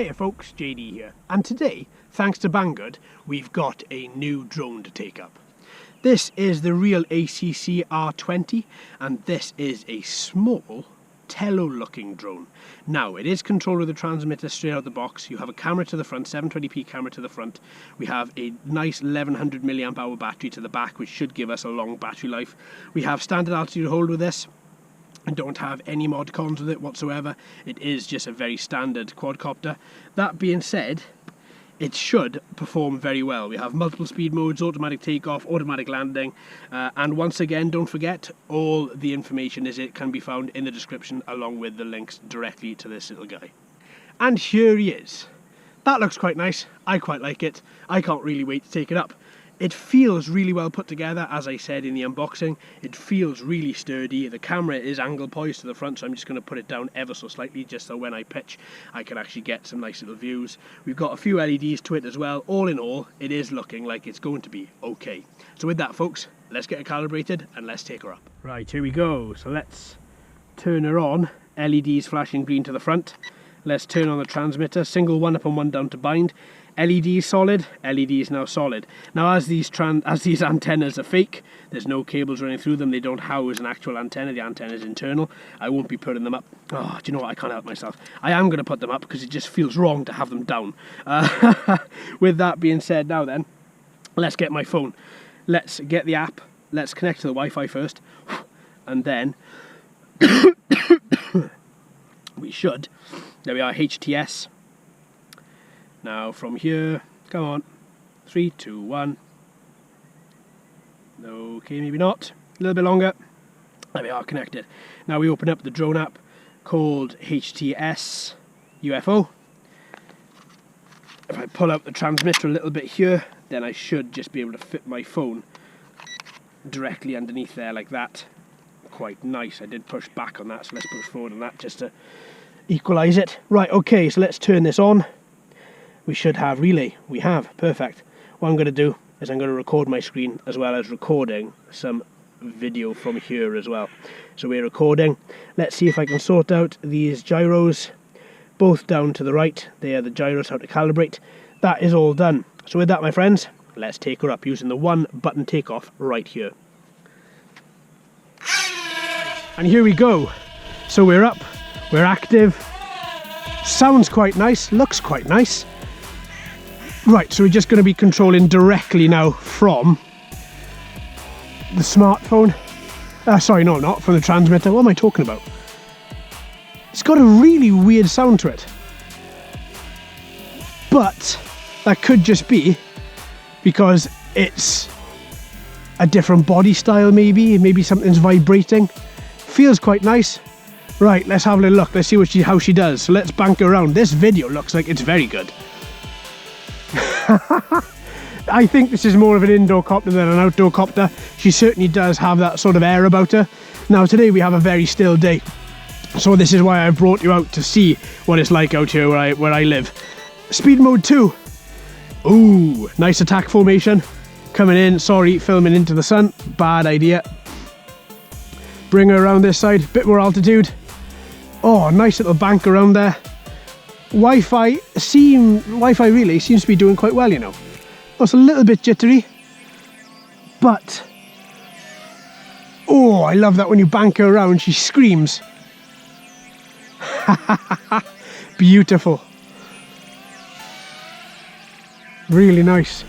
Hiya folks, JD here, and today, thanks to Banggood, we've got a new drone to take up. This is the Realacc R20, and this is a small Tello looking drone. Now, it is controlled with a transmitter straight out the box. You have a camera to the front, 720p camera to the front. We have a nice 1100 milliamp hour battery to the back, which should give us a long battery life. We have standard altitude hold with this. I don't have any mod cons with it whatsoever. It is just a very standard quadcopter. That being said, it should perform very well. We have multiple speed modes, automatic takeoff, automatic landing, and once again, don't forget, all the information can be found in the description along with the links directly to this little guy. And here he is. That looks quite nice. I quite like it. I can't really wait to take it up. It feels really well put together, as I said in the unboxing. It feels really sturdy. The camera is angle poised to the front, so I'm just going to put it down ever so slightly, just so when I pitch, I can actually get some nice little views. We've got a few LEDs to it as well. All in all, it is looking like it's going to be okay. So with that, folks, let's get her calibrated and let's take her up. Right, here we go. So let's turn her on. LEDs flashing green to the front. Let's turn on the transmitter. Single one up and one down to bind. LED solid, LED is now solid. Now as these antennas are fake, there's no cables running through them, they don't house an actual antenna, the antenna is internal. I won't be putting them up. Oh, do you know what, I can't help myself. I am going to put them up because it just feels wrong to have them down. With that being said, now then, let's get my phone. Let's get the app, let's connect to the Wi-Fi first, and then we should, there we are, HTS. Now from here, come on, 3, 2, 1. Okay, maybe not. A little bit longer. There we are, connected. Now we open up the drone app called HTS UFO. If I pull out the transmitter a little bit here, then I should just be able to fit my phone directly underneath there like that. Quite nice. I did push back on that, so let's push forward on that just to equalize it. Right, okay, so let's turn this on. We should have relay. We have. Perfect. What I'm going to do is I'm going to record my screen as well as recording some video from here as well. So we're recording. Let's see if I can sort out these gyros. Both down to the right. They are the gyros, how to calibrate. That is all done. So with that, my friends, let's take her up using the one button takeoff right here. And here we go. So we're up. We're active. Sounds quite nice. Looks quite nice. Right, so we're just going to be controlling directly now from the smartphone. Sorry, no, not from the transmitter. What am I talking about? It's got a really weird sound to it. But that could just be because it's a different body style maybe. Maybe something's vibrating. Feels quite nice. Right, let's have a little look. Let's see how she does. So let's bank around. This video looks like it's very good. I think this is more of an indoor copter than an outdoor copter. She certainly does have that sort of air about her. Now today we have a very still day, so this is why I brought you out to see what it's like out here where I live. Speed mode 2. Ooh, nice attack formation. Coming in, sorry, filming into the sun. Bad idea. Bring her around this side, bit more altitude. Oh, nice little bank around there. Wi-Fi relay seems to be doing quite well, you know. Oh, it's a little bit jittery, but oh, I love that when you bank her around, she screams. Beautiful. Really nice.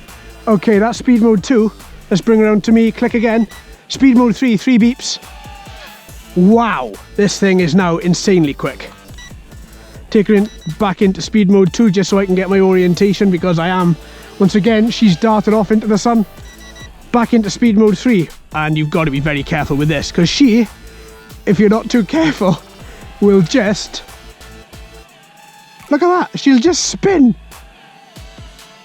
Okay, that's speed mode 2. Let's bring her around to me, click again. Speed mode 3, 3 beeps. Wow, this thing is now insanely quick. Take her back into speed mode 2 just so I can get my orientation, because I am, once again, she's darted off into the sun. Back into speed mode 3, and you've got to be very careful with this, because she, if you're not too careful, will just, look at that, she'll just spin.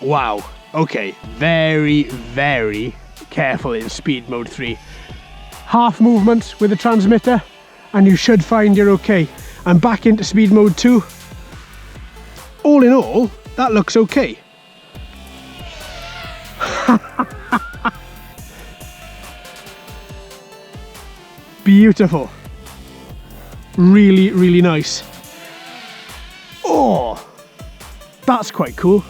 Wow, okay, very, very careful in speed mode 3. Half movement with the transmitter, and you should find you're okay. I'm back into speed mode 2. All in all, that looks okay. Beautiful. Really, really nice. Oh, That's quite cool.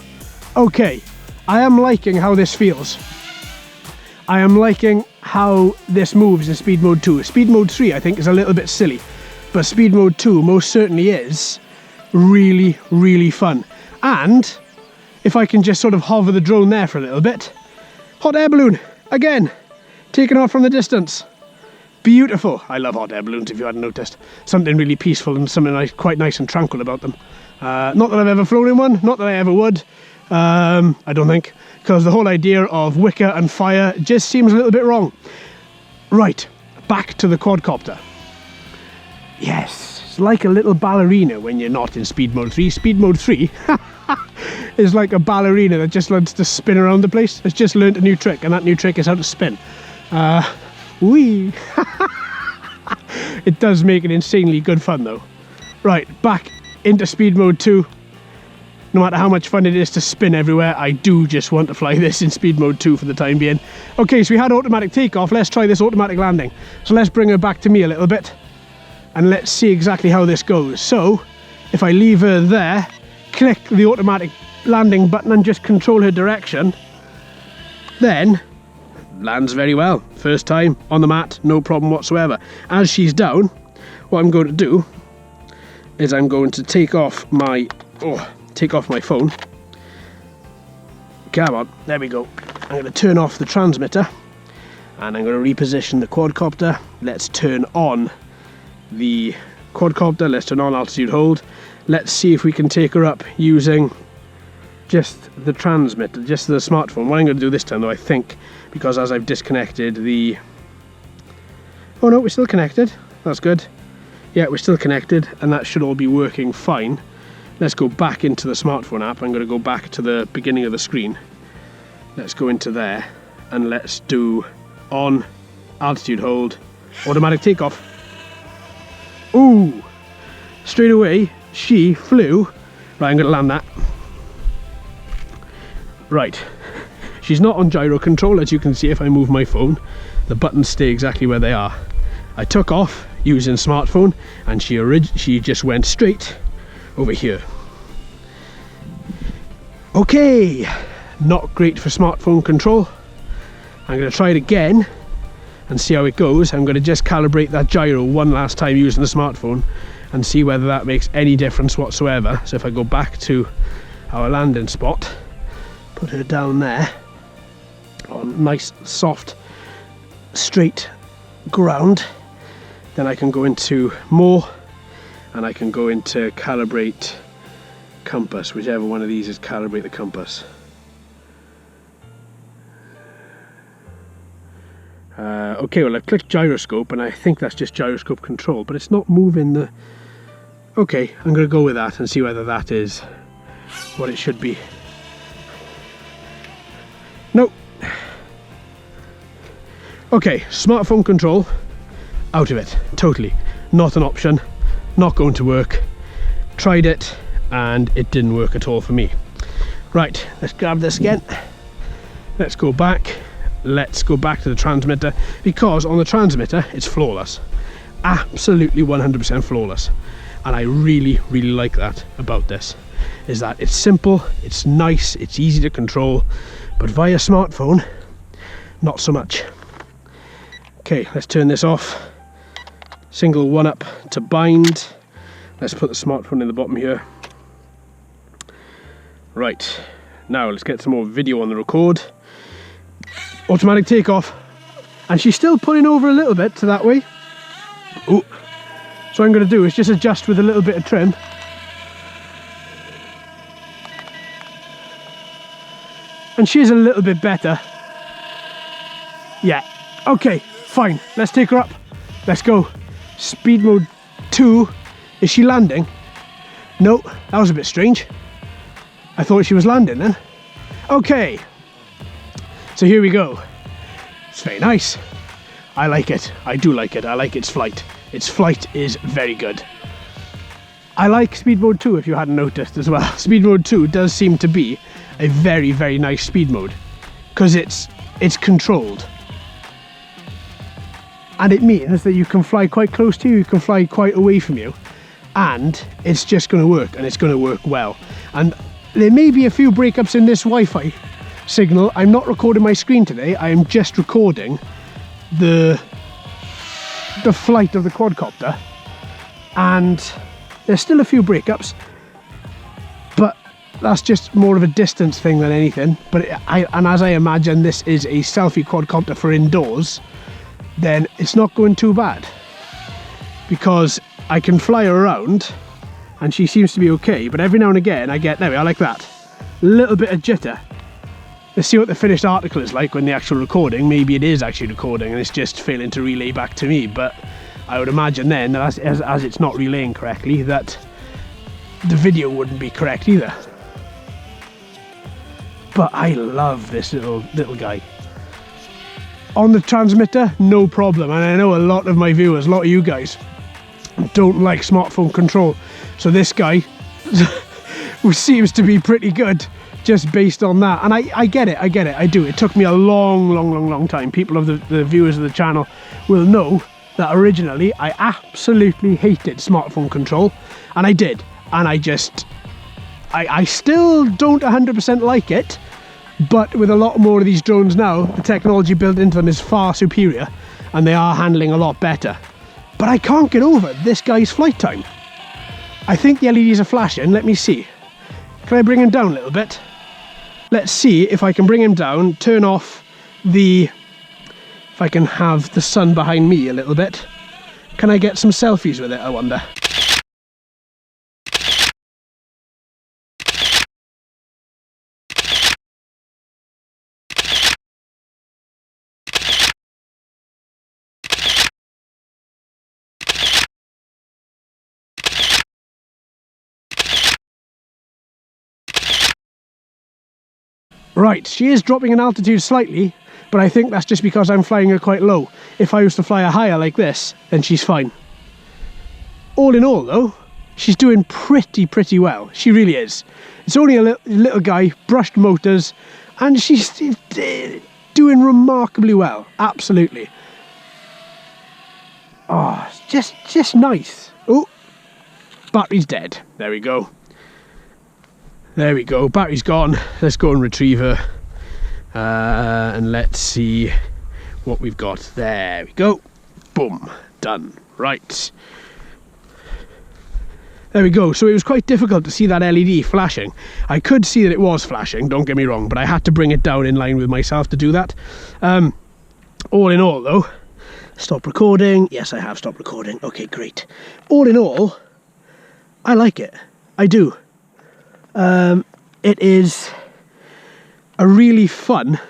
Okay, I am liking how this feels. I am liking how this moves in speed mode 2. Speed mode 3 I think is a little bit silly, but speed mode 2 most certainly is really, really fun. And if I can just sort of hover the drone there for a little bit. Hot air balloon, again, taken off from the distance. Beautiful. I love hot air balloons, if you hadn't noticed. Something really peaceful and something nice, quite nice and tranquil about them. Not that I've ever flown in one, not that I ever would, I don't think, because the whole idea of wicker and fire just seems a little bit wrong. Right, back to the quadcopter. Yes, it's like a little ballerina when you're not in speed mode 3. Speed mode 3 is like a ballerina that just learns to spin around the place. It's just learned a new trick, and that new trick is how to spin. Whee! It does make it insanely good fun though. Right, back into speed mode 2. No matter how much fun it is to spin everywhere, I do just want to fly this in speed mode 2 for the time being. Okay, so we had automatic takeoff. Let's try this automatic landing. So let's bring her back to me a little bit and let's see exactly how this goes. So if I leave her there, click the automatic landing button and just control her direction, then lands very well. First time on the mat, no problem whatsoever. As she's down, what I'm going to do is I'm going to take off my phone. Come on, there we go. I'm going to turn off the transmitter and I'm going to reposition the quadcopter. Let's turn on the quadcopter, let's turn on altitude hold. Let's see if we can take her up using just the transmitter, just the smartphone. What I'm going to do this time though, I think, because as I've disconnected the... Oh no, we're still connected. That's good. Yeah, we're still connected and that should all be working fine. Let's go back into the smartphone app. I'm going to go back to the beginning of the screen. Let's go into there and let's do on, altitude hold, automatic takeoff. Ooh! Straight away, she flew. Right, I'm going to land that. Right. She's not on gyro control, as you can see if I move my phone. The buttons stay exactly where they are. I took off using smartphone and she just went straight over here. Okay, not great for smartphone control. I'm going to try it again and see how it goes. I'm going to just calibrate that gyro one last time using the smartphone and see whether that makes any difference whatsoever. So if I go back to our landing spot, put her down there on nice soft straight ground, then I can go into more and I can go into calibrate compass, whichever one of these is calibrate the compass. Okay, well I've clicked gyroscope and I think that's just gyroscope control, but it's not moving the... Okay, I'm going to go with that and see whether that is what it should be. Nope. Okay, smartphone control, out of it, totally. Not an option, not going to work. Tried it and it didn't work at all for me. Right, let's grab this again. Let's go back. Let's go back to the transmitter, because on the transmitter it's flawless. Absolutely 100% flawless. And I really, really like that about this, is that it's simple, it's nice, it's easy to control, but via smartphone, not so much. Okay, let's turn this off. Single one up to bind. Let's put the smartphone in the bottom here. Right, now let's get some more video on the record. Automatic takeoff, and she's still pulling over a little bit to that way. Ooh. So what I'm going to do is just adjust with a little bit of trim. And she's a little bit better. Yeah, okay, fine, let's take her up. Let's go. Speed mode 2. Is she landing? No, that was a bit strange. I thought she was landing then. Okay. So here we go. It's very nice. I like it. I do like it. I like its flight. Its flight is very good. I like speed mode 2 if you hadn't noticed as well. Speed mode 2 does seem to be a very, very nice speed mode, because it's controlled. And it means that you can fly quite close to you, you can fly quite away from you, and it's just going to work, and it's going to work well. And there may be a few breakups in this Wi-Fi signal. I'm not recording my screen today. I am just recording the flight of the quadcopter, and there's still a few breakups, but that's just more of a distance thing than anything. But and as I imagine this is a Selfie quadcopter for indoors, then it's not going too bad, because I can fly her around and she seems to be okay. But every now and again I get, there we are, like that, a little bit of jitter. Let's see what the finished article is like when the actual recording. Maybe it is actually recording and it's just failing to relay back to me, but I would imagine then that as it's not relaying correctly, that the video wouldn't be correct either. But I love this little guy. On the transmitter, no problem, and I know a lot of my viewers, a lot of you guys, don't like smartphone control, so this guy seems to be pretty good just based on that. And I get it, I do. It took me a long time. People of the viewers of the channel will know that originally I absolutely hated smartphone control, and I did, and I still don't 100% like it, but with a lot more of these drones now, the technology built into them is far superior and they are handling a lot better. But I can't get over this guy's flight time. I think the LEDs are flashing. Let me see. Can I bring him down a little bit? Let's see if I can bring him down, turn off if I can have the sun behind me a little bit. Can I get some selfies with it, I wonder? Right, she is dropping in altitude slightly, but I think that's just because I'm flying her quite low. If I was to fly her higher like this, then she's fine. All in all though, she's doing pretty well. She really is. It's only a little guy, brushed motors, and she's doing remarkably well. Absolutely. Oh, just nice. Oh, battery's dead. There we go. There we go, battery's gone. Let's go and retrieve her. And let's see what we've got. There we go. Boom, done. Right. There we go. So it was quite difficult to see that LED flashing. I could see that it was flashing, don't get me wrong, but I had to bring it down in line with myself to do that. All in all though, stop recording. Yes, I have stopped recording. Okay, great. All in all, I like it. I do. It is a really fun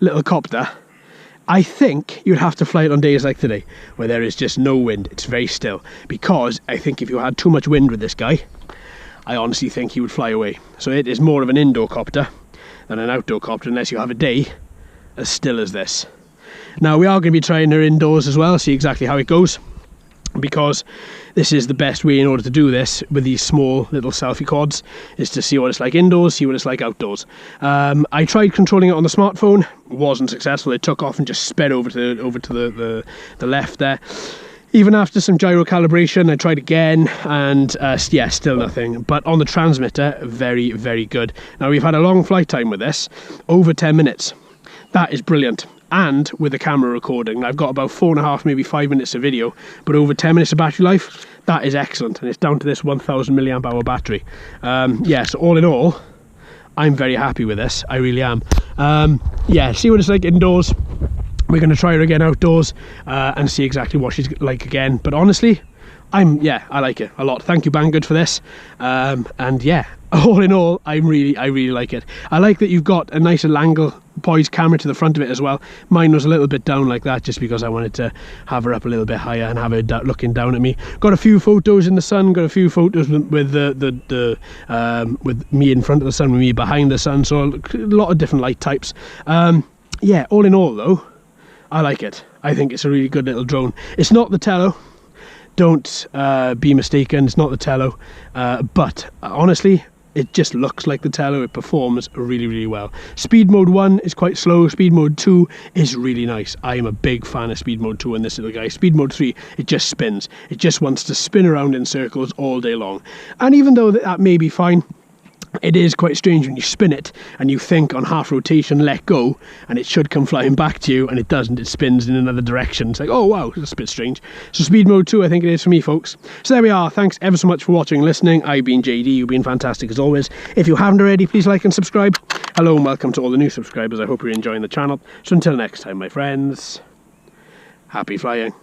little copter. I think you'd have to fly it on days like today, where there is just no wind. It's very still, because I think if you had too much wind with this guy, I honestly think he would fly away. So it is more of an indoor copter than an outdoor copter, unless you have a day as still as this. Now we are going to be trying her indoors as well, see exactly how it goes, because this is the best way in order to do this with these small little selfie quads, is to see what it's like indoors, see what it's like outdoors. I tried controlling it on the smartphone, wasn't successful. It took off and just sped over to the left there. Even after some gyro calibration, I tried again, and yeah, still nothing. But on the transmitter, very good. Now we've had a long flight time with this, over 10 minutes. That is brilliant. And with the camera recording, I've got about 4.5, maybe 5 minutes of video, but over 10 minutes of battery life, that is excellent. And it's down to this 1000 milliamp hour battery. Yeah, so all in all, I'm very happy with this. I really am. Yeah, see what it's like indoors. We're going to try her again outdoors and see exactly what she's like again. But honestly, I like it a lot. Thank you, Banggood, for this. And yeah, all in all, I really like it. I like that you've got a nice little angle poised camera to the front of it as well. Mine was a little bit down like that just because I wanted to have her up a little bit higher and have her looking down at me. Got a few photos in the sun, got a few photos with with me in front of the sun, with me behind the sun, so a lot of different light types. Yeah, all in all though, I like it. I think it's a really good little drone. It's not the Tello, don't be mistaken, it's not the Tello, but honestly, it just looks like the Tello. It performs really well. Speed mode 1 is quite slow. Speed mode 2 is really nice. I am a big fan of speed mode 2 on this little guy. Speed mode 3, it just spins. It just wants to spin around in circles all day long. And even though that may be fine, it is quite strange when you spin it and you think on half rotation, let go, and it should come flying back to you, and it doesn't. It spins in another direction. It's like, oh wow, that's a bit strange. So speed mode 2, I think it is for me, folks. So there we are. Thanks ever so much for watching and listening. I've been JD. You've been fantastic as always. If you haven't already, please like and subscribe. Hello and welcome to all the new subscribers. I hope you're enjoying the channel. So until next time, my friends, happy flying.